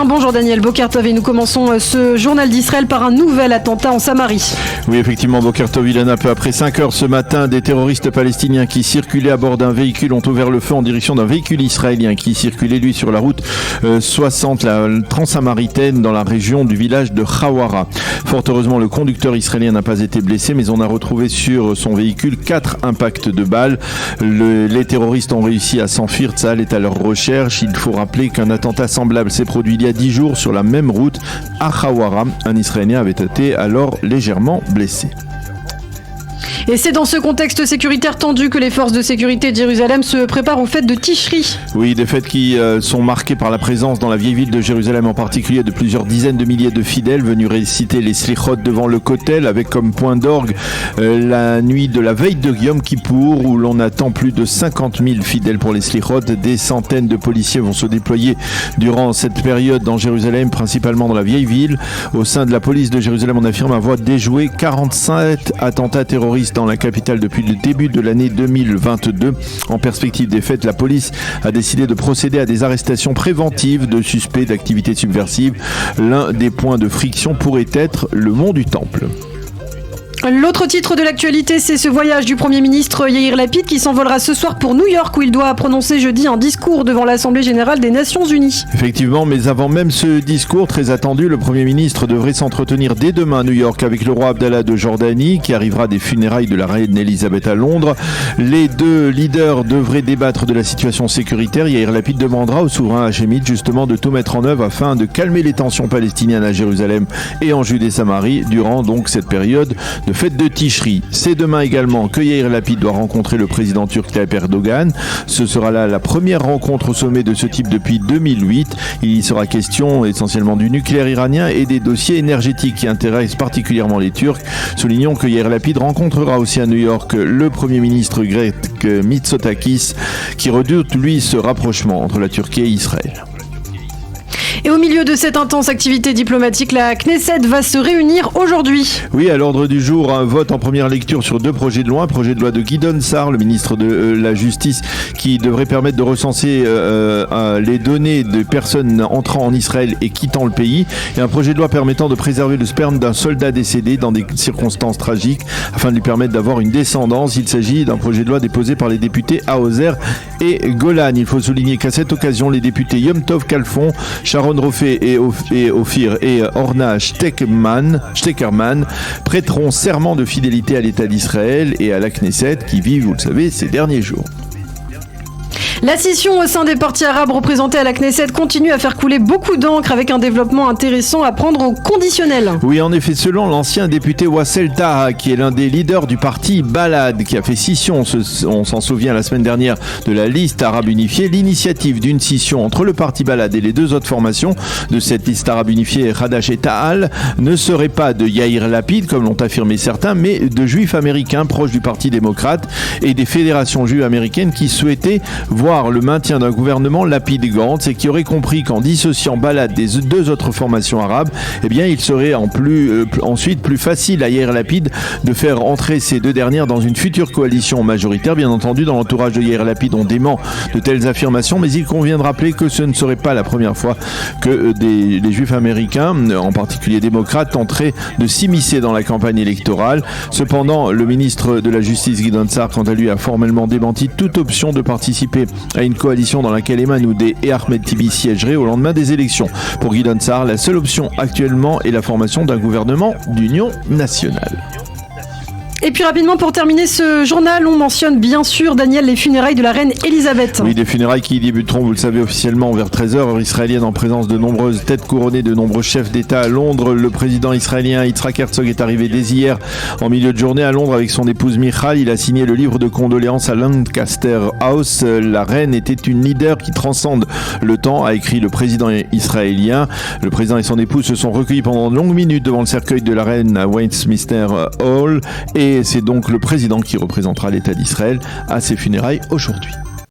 Bonjour Daniel Boker-Tov et nous commençons ce journal d'Israël par un nouvel attentat en Samarie. Oui, effectivement, Boker-Tov, Ilana, peu après 5 heures ce matin, des terroristes palestiniens qui circulaient à bord d'un véhicule ont ouvert le feu en direction d'un véhicule israélien qui circulait, lui, sur la route 60, la transsamaritaine, dans la région du village de Hawara. Fort heureusement, le conducteur israélien n'a pas été blessé, mais on a retrouvé sur son véhicule 4 impacts de balles. Les terroristes ont réussi à s'enfuir. Tzahal est à leur recherche. Il faut rappeler qu'un attentat semblable s'est produit il y a 10 jours sur la même route à Hawara. Un Israélien avait été alors légèrement blessé. Et c'est dans ce contexte sécuritaire tendu que les forces de sécurité de Jérusalem se préparent aux fêtes de Tishri. Oui, des fêtes qui sont marquées par la présence dans la vieille ville de Jérusalem en particulier de plusieurs dizaines de milliers de fidèles venus réciter les slichot devant le kotel avec comme point d'orgue la nuit de la veille de Yom Kippour où l'on attend plus de 50 000 fidèles pour les slichot. Des centaines de policiers vont se déployer durant cette période dans Jérusalem, principalement dans la vieille ville. Au sein de la police de Jérusalem, on affirme avoir déjoué 47 attentats terroristes dans la capitale depuis le début de l'année 2022. En perspective des fêtes, la police a décidé de procéder à des arrestations préventives de suspects d'activités subversives. L'un des points de friction pourrait être le mont du Temple. L'autre titre de l'actualité, c'est ce voyage du Premier ministre Yair Lapid qui s'envolera ce soir pour New York où il doit prononcer jeudi un discours devant l'Assemblée générale des Nations Unies. Effectivement, mais avant même ce discours très attendu, le Premier ministre devrait s'entretenir dès demain à New York avec le roi Abdallah de Jordanie qui arrivera des funérailles de la reine Elisabeth à Londres. Les deux leaders devraient débattre de la situation sécuritaire. Yair Lapid demandera au souverain hachémite justement de tout mettre en œuvre afin de calmer les tensions palestiniennes à Jérusalem et en Judée-Samarie durant donc cette période de fête de Tishri. C'est demain également que Yair Lapid doit rencontrer le président turc Tayyip Erdogan. Ce sera là la première rencontre au sommet de ce type depuis 2008. Il y sera question essentiellement du nucléaire iranien et des dossiers énergétiques qui intéressent particulièrement les Turcs. Soulignons que Yair Lapid rencontrera aussi à New York le Premier ministre grec Mitsotakis qui redoute lui ce rapprochement entre la Turquie et Israël. Et au milieu de cette intense activité diplomatique, la Knesset va se réunir aujourd'hui. Oui, à l'ordre du jour, un vote en première lecture sur 2 projets de loi. Un projet de loi de Gideon Sa'ar, le ministre de la Justice, qui devrait permettre de recenser les données de personnes entrant en Israël et quittant le pays. Et un projet de loi permettant de préserver le sperme d'un soldat décédé dans des circonstances tragiques, afin de lui permettre d'avoir une descendance. Il s'agit d'un projet de loi déposé par les députés Haozer et Golan. Il faut souligner qu'à cette occasion, les députés Yom Tov Kalfon, Sharon Rofé et Ophir et Orna Steckerman prêteront serment de fidélité à l'État d'Israël et à la Knesset qui vivent, vous le savez, ces derniers jours. La scission au sein des partis arabes représentés à la Knesset continue à faire couler beaucoup d'encre avec un développement intéressant à prendre au conditionnel. Oui, en effet, selon l'ancien député Wassel Taha, qui est l'un des leaders du parti Balad, qui a fait scission, on s'en souvient la semaine dernière, de la liste arabe unifiée, l'initiative d'une scission entre le parti Balad et les 2 autres formations de cette liste arabe unifiée, Hadash et Ta'al, ne serait pas de Yair Lapid, comme l'ont affirmé certains, mais de juifs américains proches du parti démocrate et des fédérations juives américaines qui souhaitaient voir le maintien d'un gouvernement Lapid-Gantz et qui aurait compris qu'en dissociant Balad des 2 autres formations arabes, eh bien, il serait ensuite plus facile à Yair Lapid de faire entrer ces 2 dernières dans une future coalition majoritaire. Bien entendu, dans l'entourage de Yair Lapid, on dément de telles affirmations, mais il convient de rappeler que ce ne serait pas la première fois que les juifs américains, en particulier démocrates, tenteraient de s'immiscer dans la campagne électorale. Cependant, le ministre de la Justice, Gideon Sa'ar, quant à lui, a formellement démenti toute option de participer à une coalition dans laquelle Eman Oudeh et Ahmed Tibi siégeraient au lendemain des élections. Pour Gideon Sa'ar, la seule option actuellement est la formation d'un gouvernement d'union nationale. Et puis rapidement pour terminer ce journal, on mentionne bien sûr Daniel les funérailles de la reine Elisabeth. Oui, des funérailles qui débuteront, vous le savez, officiellement vers 13h, heure israélienne, en présence de nombreuses têtes couronnées de nombreux chefs d'État à Londres. Le président israélien Yitzhak Herzog est arrivé dès hier en milieu de journée à Londres avec son épouse Michal. Il a signé le livre de condoléances à Lancaster House. La reine était une leader qui transcende le temps, a écrit le président israélien. Le président et son épouse se sont recueillis pendant de longues minutes devant le cercueil de la reine à Westminster Hall et c'est donc le président qui représentera l'État d'Israël à ses funérailles aujourd'hui.